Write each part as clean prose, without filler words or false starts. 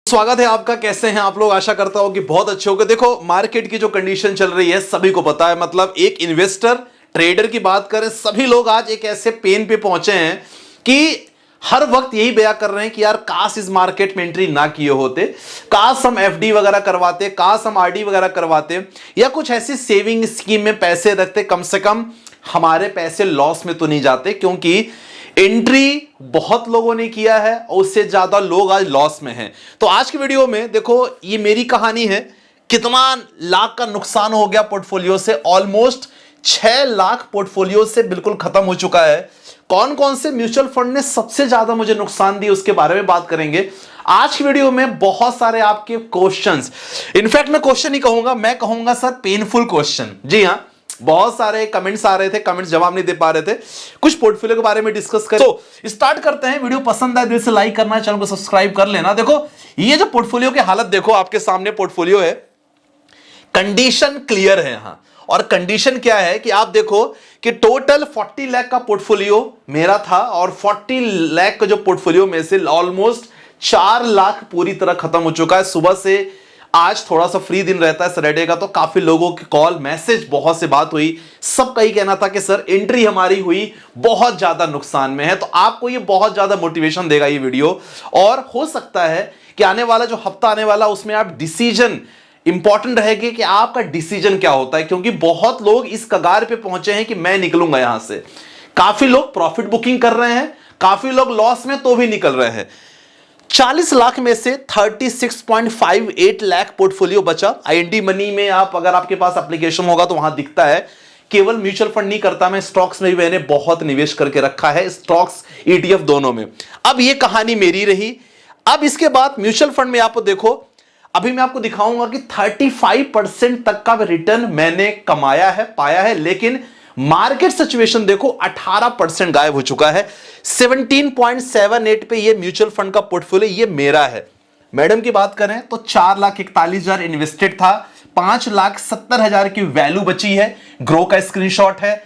स्वागत है आपका। कैसे हैं आप लोग? आशा करता हूं कि बहुत अच्छे होंगे। देखो, मार्केट की जो कंडीशन चल रही है सभी को पता है। मतलब एक इन्वेस्टर ट्रेडर की बात करें, सभी लोग आज एक ऐसे पेन पे पहुंचे हैं कि हर वक्त यही बयां कर रहे हैं कि यार काश इस मार्केट में एंट्री ना किए होते, काश हम एफडी वगैरह करवाते, काश हम आरडी वगैरह करवाते या कुछ ऐसी सेविंग स्कीम में पैसे रखते, कम से कम हमारे पैसे लॉस में तो नहीं जाते। क्योंकि एंट्री बहुत लोगों ने किया है और उससे ज्यादा लोग आज लॉस में हैं। तो आज की वीडियो में देखो, ये मेरी कहानी है। कितना लाख का नुकसान हो गया पोर्टफोलियो से। ऑलमोस्ट 6 लाख पोर्टफोलियो से बिल्कुल खत्म हो चुका है। कौन कौन से म्यूचुअल फंड ने सबसे ज्यादा मुझे नुकसान दिया उसके बारे में बात करेंगे आज की वीडियो में। बहुत सारे आपके क्वेश्चंस, इनफैक्ट मैं क्वेश्चन नहीं कहूंगा, मैं कहूंगा सर पेनफुल क्वेश्चन। जी हां, बहुत सारे कमेंट्स आ रहे थे, कमेंट्स जवाब नहीं दे पा रहे थे। कुछ पोर्टफोलियो के बारे में डिस्कस करें। तो स्टार्ट करते हैं। वीडियो पसंद आए दिल से लाइक करना, चैनल को सब्सक्राइब कर लेना। देखो, ये जो पोर्टफोलियो की हालत देखो, आपके सामने पोर्टफोलियो है। कंडीशन क्लियर है यहां। और कंडीशन क्या है कि आप देखो कि टोटल 40 लाख का पोर्टफोलियो मेरा था और 40 लाख का जो पोर्टफोलियो में से ऑलमोस्ट 4 लाख पूरी तरह खत्म हो चुका है। सुबह से आज थोड़ा सा फ्री दिन रहता है सैटरडे का, तो काफी लोगों की कॉल मैसेज, बहुत से बात हुई। सबका ही कहना था कि सर एंट्री हमारी हुई बहुत ज्यादा नुकसान में है। तो आपको ये बहुत ज्यादा मोटिवेशन देगा ये वीडियो। और हो सकता है कि आने वाला जो हफ्ता आने वाला उसमें आप डिसीजन, इंपॉर्टेंट रहेगी कि आपका डिसीजन क्या होता है। क्योंकि बहुत लोग इस कगार पे पहुंचे हैं कि मैं निकलूंगा यहां से। काफी लोग प्रॉफिट बुकिंग कर रहे हैं, काफी लोग लॉस में तो भी निकल रहे हैं। 40 लाख में से 36.58 लाख पोर्टफोलियो बचा। आईएनडी मनी में आप, अगर आपके पास एप्लीकेशन होगा तो वहां दिखता है। केवल म्यूचुअल फंड नहीं करता मैं, स्टॉक्स में भी मैंने बहुत निवेश करके रखा है, स्टॉक्स ईटीएफ दोनों में। अब ये कहानी मेरी रही। अब इसके बाद म्यूचुअल फंड में आप देखो, अभी मैं आपको दिखाऊंगा कि 35% तक का रिटर्न मैंने कमाया है, पाया है। लेकिन मार्केट सिचुएशन देखो, 18% गायब हो चुका है। 17.78 पे ये म्यूचुअल फंड का पोर्टफोलियो ये मेरा है। मैडम की बात करें तो 4,41,000 इन्वेस्टेड था, 5,70,000 की वैल्यू बची है। ग्रो का स्क्रीनशॉट है।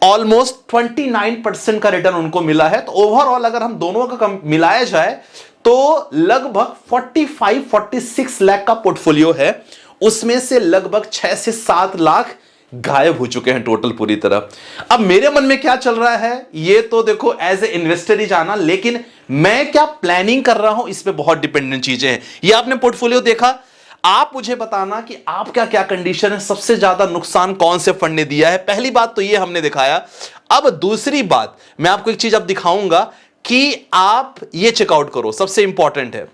ऑलमोस्ट 29% का रिटर्न उनको मिला है। तो ओवरऑल अगर हम दोनों का मिलाया जाए तो लगभग 45-46 लाख का पोर्टफोलियो है। उसमें से लगभग 6 से 7 लाख गायब हो चुके हैं टोटल पूरी तरह। अब मेरे मन में क्या चल रहा है ये तो देखो एज ए इन्वेस्टर ही जाना, लेकिन मैं क्या प्लानिंग कर रहा हूं इस पे बहुत डिपेंडेंट चीजें हैं। ये आपने पोर्टफोलियो देखा, आप मुझे बताना कि आपका क्या कंडीशन है, सबसे ज्यादा नुकसान कौन से फंड ने दिया है। पहली बात तो ये हमने दिखाया। अब दूसरी बात मैं आपको एक चीज अब दिखाऊंगा कि आप ये चेकआउट करो, सबसे इंपॉर्टेंट है।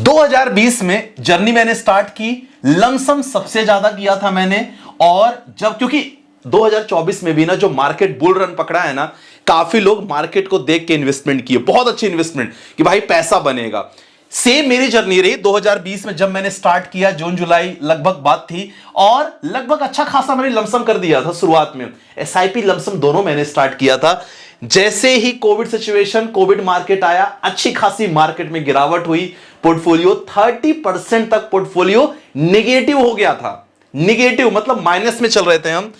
2020 में जर्नी मैंने स्टार्ट की, लमसम सबसे ज्यादा किया था मैंने। और जब, क्योंकि 2024 में भी ना जो मार्केट बुल रन पकड़ा है ना, काफी लोग मार्केट को देख के इन्वेस्टमेंट किए, बहुत अच्छी इन्वेस्टमेंट कि भाई पैसा बनेगा। सेम मेरी जर्नी रही 2020 में। जब मैंने स्टार्ट किया, जून जुलाई लगभग बात थी और लगभग अच्छा खासा मैंने लमसम कर दिया था शुरुआत में। एसआईपी लमसम दोनों मैंने स्टार्ट किया था। जैसे ही कोविड सिचुएशन, कोविड मार्केट आया, अच्छी खासी मार्केट में गिरावट हुई। पोर्टफोलियो 30% तक पोर्टफोलियो निगेटिव हो गया था। निगेटिव मतलब माइनस में चल रहे थे हम।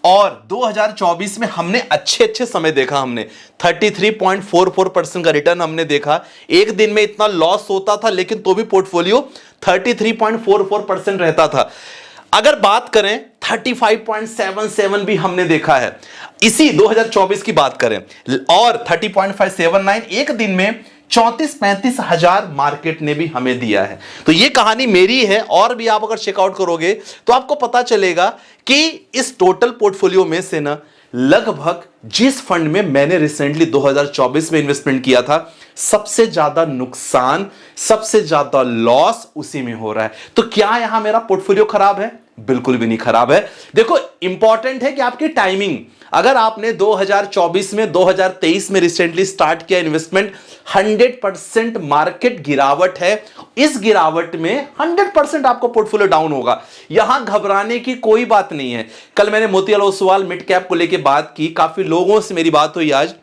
और 2024 में हमने अच्छे समय देखा। हमने 33.44% का रिटर्न हमने देखा। एक दिन में इतना लॉस होता था लेकिन तो भी पोर्टफोलियो 33.44% रहता था। अगर बात करें 35.77 भी हमने देखा है इसी 2024 की बात करें, और 30.579 एक दिन में 34-35 हजार मार्केट ने भी हमें दिया है। तो ये कहानी मेरी है। और भी आप अगर चेकआउट करोगे तो आपको पता चलेगा कि इस टोटल पोर्टफोलियो में से ना लगभग जिस फंड में मैंने रिसेंटली 2024 में इन्वेस्टमेंट किया था, सबसे ज्यादा नुकसान, सबसे ज्यादा लॉस उसी में हो रहा है। तो क्या यहां मेरा पोर्टफोलियो खराब है? बिल्कुल भी नहीं खराब है। देखो, इंपॉर्टेंट है कि आपकी टाइमिंग। अगर आपने 2024 में, 2023 में रिसेंटली स्टार्ट किया इन्वेस्टमेंट, 100% मार्केट गिरावट है। इस गिरावट में 100% आपको पोर्टफोलियो डाउन होगा। यहां घबराने की कोई बात नहीं है। कल मैंने मोतीलाल ओसवाल मिड कैप को लेकर बात की, काफी लोगों से मेरी बात हुई आज।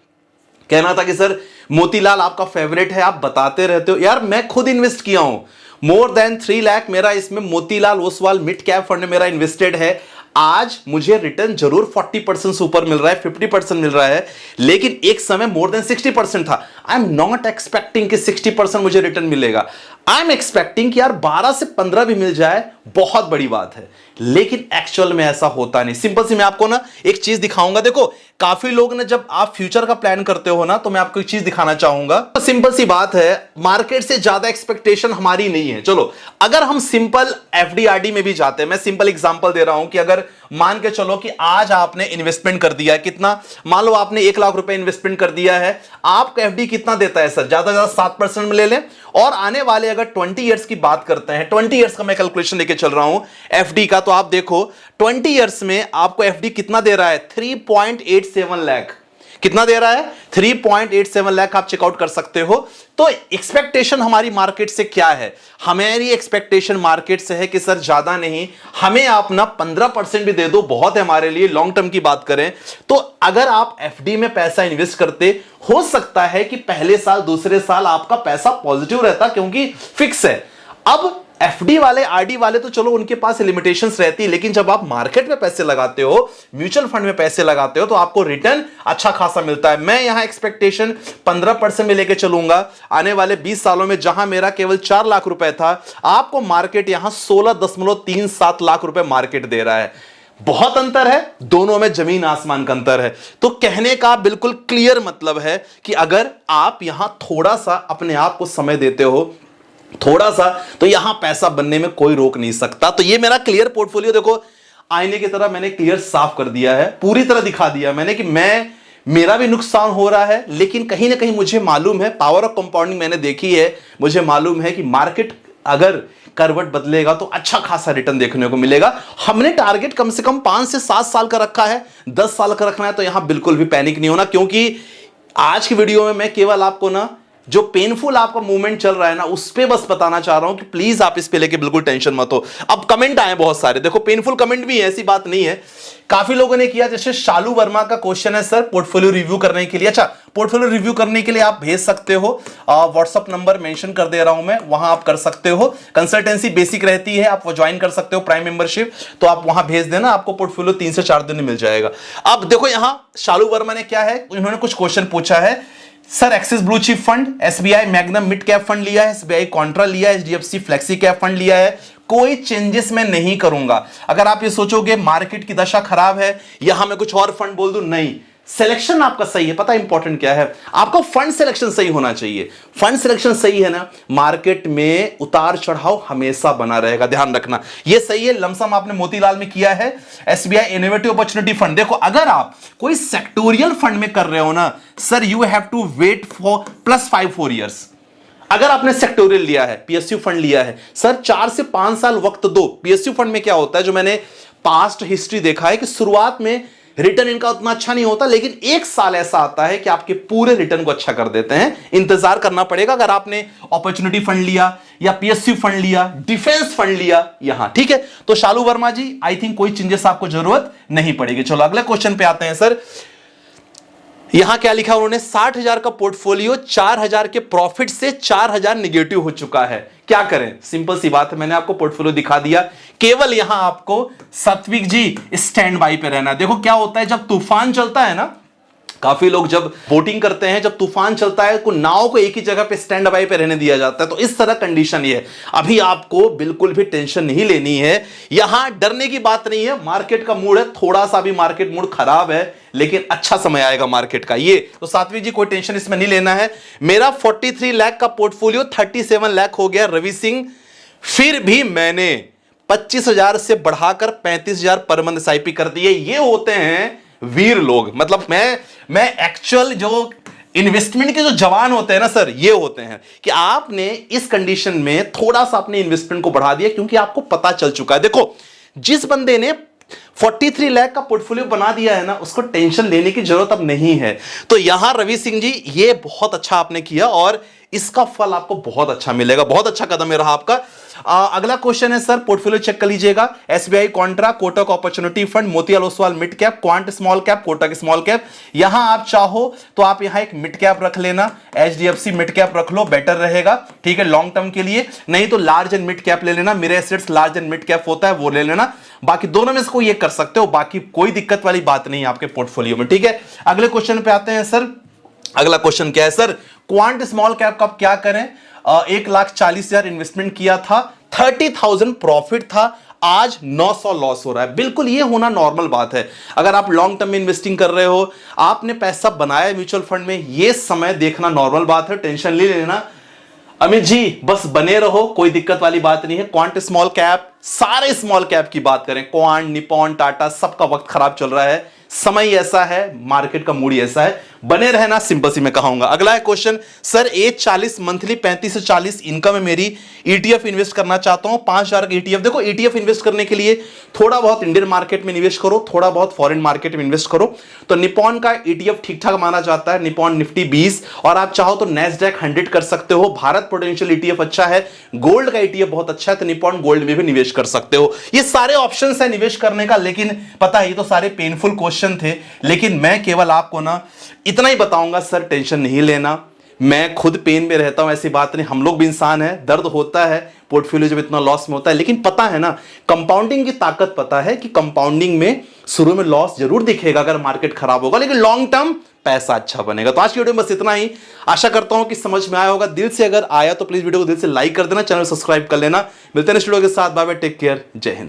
कहना था कि सर मोतीलाल आपका फेवरेट है, आप बताते रहते हो। यार मैं खुद इन्वेस्ट किया हूं, मोर देन 3 लाख मेरा इसमें Motilal Oswal mid cap fund मेरा इन्वेस्टेड है। आज मुझे रिटर्न जरूर 40% से ऊपर मिल रहा है, 50% मिल रहा है, लेकिन एक समय मोर देन 60% था। आई एम नॉट एक्सपेक्टिंग कि 60% मुझे रिटर्न मिलेगा। आई एम एक्सपेक्टिंग कि यार 12 से 15 भी मिल जाए, बहुत बड़ी बात है। लेकिन एक्चुअल में ऐसा होता नहीं। सिंपल सी मैं आपको ना एक चीज दिखाऊंगा। देखो काफी लोग ना, जब आप फ्यूचर का प्लान करते हो ना, तो मैं आपको एक चीज दिखाना चाहूंगा। तो सिंपल सी बात है, मार्केट से ज्यादा एक्सपेक्टेशन हमारी नहीं है। चलो अगर हम सिंपल एफडी आरडी में भी जाते हैं, मैं सिंपल एग्जांपल दे रहा हूं कि अगर मान के चलो कि आज आपने इन्वेस्टमेंट कर दिया है, कितना, मान लो आपने 1 लाख रुपए इन्वेस्टमेंट कर दिया है, आपका एफडी कितना देता है सर, ज्यादा ज्यादा 7% में ले लें। और आने वाले अगर 20 ईयर्स की बात करते हैं, 20 ईयर्स का मैं कैलकुलेशन लेके चल रहा हूं एफडी का, तो आप देखो 20 ईयर्स में आपको एफडी कितना दे रहा है, 3.87 लाख। कितना दे रहा है, 3.87 लाख। आप चेकआउट कर सकते हो। तो एक्सपेक्टेशन हमारी मार्केट से क्या है, हमारी एक्सपेक्टेशन मार्केट से है कि सर ज्यादा नहीं, हमें आप ना 15% भी दे दो, बहुत है हमारे लिए। लॉन्ग टर्म की बात करें तो अगर आप एफडी में पैसा इन्वेस्ट करते, हो सकता है कि पहले साल दूसरे साल आपका पैसा पॉजिटिव रहता, क्योंकि फिक्स है। अब एफडी वाले आरडी वाले तो चलो उनके पास लिमिटेशंस रहती है, लेकिन जब आप मार्केट में पैसे लगाते हो, म्यूचुअल फंड में पैसे लगाते हो, तो आपको रिटर्न अच्छा खासा मिलता है। मैं यहां एक्सपेक्टेशन 15% में लेके चलूंगा आने वाले 20 सालों में। जहां मेरा केवल 4 लाख रुपए था, आपको मार्केट यहां 16.37 लाख रुपए मार्केट दे रहा है। बहुत अंतर है, दोनों में जमीन आसमान का अंतर है। तो कहने का बिल्कुल क्लियर मतलब है कि अगर आप यहां थोड़ा सा अपने आप को समय देते हो, थोड़ा सा, तो यहां पैसा बनने में कोई रोक नहीं सकता। तो ये मेरा क्लियर पोर्टफोलियो देखो, आईने की तरह मैंने क्लियर साफ कर दिया है, पूरी तरह दिखा दिया मैंने कि मेरा भी नुकसान हो रहा है, लेकिन कहीं ना कहीं मुझे मालूम है, पावर ऑफ कंपाउंडिंग मैंने देखी है, मुझे मालूम है कि मार्केट अगर करवट बदलेगा तो अच्छा खासा रिटर्न देखने को मिलेगा। हमने टारगेट कम से कम 5 से 7 साल का रखा है, 10 साल का रखना है, तो यहां बिल्कुल भी पैनिक नहीं होना, क्योंकि आज की वीडियो में मैं केवल आपको ना जो पेनफुल आपका मूवमेंट चल रहा है ना, उस पे बस बताना चाह रहा हूं कि प्लीज आप इस पे लेके बिल्कुल टेंशन मत हो। अब कमेंट आए बहुत सारे, देखो पेनफुल कमेंट भी है, ऐसी बात नहीं है। काफी लोगों ने किया, जैसे शालू वर्मा का क्वेश्चन है सर पोर्टफोलियो रिव्यू करने के लिए। अच्छा, पोर्टफोलियो रिव्यू करने के लिए आप भेज सकते हो, व्हाट्सअप नंबर मेंशन कर दे रहा हूं मैं, वहां आप कर सकते हो। कंसल्टेंसी बेसिक रहती है, आप वो ज्वाइन कर सकते हो, प्राइम मेंबरशिप, तो आप वहां भेज देना, आपको पोर्टफोलियो 3 से 4 दिन में मिल जाएगा। अब देखो यहां शालू वर्मा ने क्या है, उन्होंने कुछ क्वेश्चन पूछा है, sir axis blue chip fund, SBI magnum mid cap fund लिया है, एसबीआई कॉन्ट्रा लिया है, एचडीएफसी फ्लेक्सी कैप फंड लिया है, कोई चेंजेस मैं नहीं करूंगा। अगर आप ये सोचोगे मार्केट की दशा खराब है, यहां मैं कुछ और फंड बोल दूं, नहीं, सिलेक्शन आपका सही है। पता है इंपॉर्टेंट क्या है, आपका फंड सिलेक्शन सही होना चाहिए। फंड सिलेक्शन सही है ना, मार्केट में उतार चढ़ाव हमेशा बना रहेगा, ध्यान रखना, ये सही है। लमसम आपने मोतीलाल में किया है, एसबीआई इनोवेटिव अपॉर्चुनिटी फंड। देखो अगर आप कोई सेक्टोरियल फंड में कर रहे हो ना sir, you have to wait for +5-4 years. अगर आपने सेक्टोरियल लिया है, पीएसयू फंड लिया है, सर 4 से 5 साल वक्त दो। पीएसयू फंड में क्या होता है, जो मैंने पास्ट हिस्ट्री देखा है कि शुरुआत में रिटर्न इनका उतना अच्छा नहीं होता, लेकिन 1 साल ऐसा आता है कि आपके पूरे रिटर्न को अच्छा कर देते हैं। इंतजार करना पड़ेगा अगर आपने अपॉर्चुनिटी फंड लिया या पीएसयू फंड लिया, डिफेंस फंड लिया यहां, ठीक है। तो शालू वर्मा जी, आई थिंक कोई चेंजेस आपको जरूरत नहीं पड़ेगी। चलो अगले क्वेश्चन पे आते हैं सर। यहां क्या लिखा उन्होंने, 60,000 का पोर्टफोलियो 4,000 के प्रॉफिट से 4,000 निगेटिव हो चुका है, क्या करें। सिंपल सी बात है, मैंने आपको पोर्टफोलियो दिखा दिया, केवल यहां आपको सात्विक जी स्टैंड बाई पे रहना। देखो क्या होता है, जब तूफान चलता है ना, काफी लोग जब बोटिंग करते हैं, जब तूफान चलता है तो नाव को एक ही जगह पे स्टैंड बाई पे रहने दिया जाता है, तो इस तरह कंडीशन ये है। अभी आपको बिल्कुल भी टेंशन नहीं लेनी है, यहां डरने की बात नहीं है। मार्केट का मूड है, थोड़ा सा भी मार्केट मूड खराब है, लेकिन अच्छा समय आएगा मार्केट का, ये तो सात्विक जी कोई टेंशन इसमें नहीं लेना है। मेरा 43 लाख का पोर्टफोलियो 37 लाख हो गया रवि सिंह, फिर भी मैंने 25,000 से बढ़ाकर 35,000 पर मंथ एसआईपी कर दिए। ये होते हैं वीर लोग, मतलब मैं एक्चुअल जो इन्वेस्टमेंट के जो जवान होते हैं ना सर, ये होते हैं कि आपने इस कंडीशन में थोड़ा सा अपने इन्वेस्टमेंट को बढ़ा दिया, क्योंकि आपको पता चल चुका है। देखो जिस बंदे ने 43 लाख का पोर्टफोलियो बना दिया है ना, उसको टेंशन लेने की जरूरत अब नहीं है। तो यहां रवि सिंह जी, ये बहुत अच्छा आपने किया और इसका फल आपको बहुत अच्छा मिलेगा, बहुत अच्छा कदम रहा आपका। अगला क्वेश्चन है सर, पोर्टफोलियो चेक कर लीजिएगा, SBI Contra, Kotak opportunity fund, Motilal Oswal mid cap, quant small cap, Kotak small cap. यहां आप चाहो तो आप यहां एक मिड कैप रख लेना, एचडीएफसी मिड कैप रख लो, बेटर रहेगा, ठीक है, लॉन्ग टर्म के लिए। नहीं तो लार्ज एंड मिड कैप ले लेना, मेरे assets large and mid cap होता है, वो ले लेना। बाकी दोनों में से कोई एक कर सकते हो, बाकी कोई दिक्कत वाली बात नहीं है आपके पोर्टफोलियो में, ठीक है। अगले क्वेश्चन पे आते हैं सर। अगला क्वेश्चन क्या है सर, क्वांट स्मॉल कैप का आप क्या करें? 1,40,000 इन्वेस्टमेंट किया था, 30,000 प्रॉफिट था, आज 900 लॉस हो रहा है। बिल्कुल ये होना नॉर्मल बात है। अगर आप लॉन्ग टर्म में इन्वेस्टिंग कर रहे हो, आपने पैसा बनाया म्यूचुअल फंड में, ये समय देखना नॉर्मल बात है, टेंशन ले लेना अमित जी, बस बने रहो, कोई दिक्कत वाली बात नहीं है। क्वांट स्मॉल कैप, सारे स्मॉल कैप की बात करें, क्वांट, निपॉन, टाटा, सबका वक्त खराब चल रहा है, समय ऐसा है, मार्केट का मूड ऐसा है, बने रहना, सिंपल सी मैं कहूंगा। अगला है क्वेश्चन, सर एज 40 मंथली 35 से 40 इनकम है मेरी, ईटीएफ इन्वेस्ट करना चाहता हूं, 5,000 का ईटीएफ। देखो ईटीएफ इन्वेस्ट करने के लिए थोड़ा बहुत इंडियन मार्केट में इन्वेस्ट करो, थोड़ा बहुत फॉरेन मार्केट में इन्वेस्ट करो। तो निपॉन का ईटीएफ ठीक ठाक माना जाता है, निपॉन निफ्टी 20, और आप चाहो तो नैस्डैक 100 कर सकते हो। भारत पोटेंशियल ईटीएफ अच्छा है, गोल्ड का ईटीएफ बहुत अच्छा है, तो निपॉन गोल्ड में भी निवेश कर सकते हो। ये सारे ऑप्शन है निवेश करने का, लेकिन पता है ये तो सारे पेनफुल क्वेश्चन थे, लेकिन मैं केवल आपको ना इतना ही बताऊंगा, सर टेंशन नहीं लेना, मैं खुद पेन में रहता हूं, ऐसी बात नहीं, हम लोग भी इंसान हैं, दर्द होता है, पोर्टफोलियो जब इतना लॉस में होता है, लेकिन पता है ना कंपाउंडिंग की ताकत, पता है कि कंपाउंडिंग में शुरू में लॉस जरूर दिखेगा अगर मार्केट खराब होगा, लेकिन लॉन्ग टर्म पैसा अच्छा बनेगा। तो आज की वीडियो में बस इतना ही, आशा करता हूं कि समझ में आया होगा। दिल से अगर आया तो प्लीज वीडियो को दिल से लाइक कर देना, चैनल सब्सक्राइब कर लेना। मिलते हैं नेक्स्ट वीडियो के साथ, बाय बाय, टेक केयर, जय हिंद।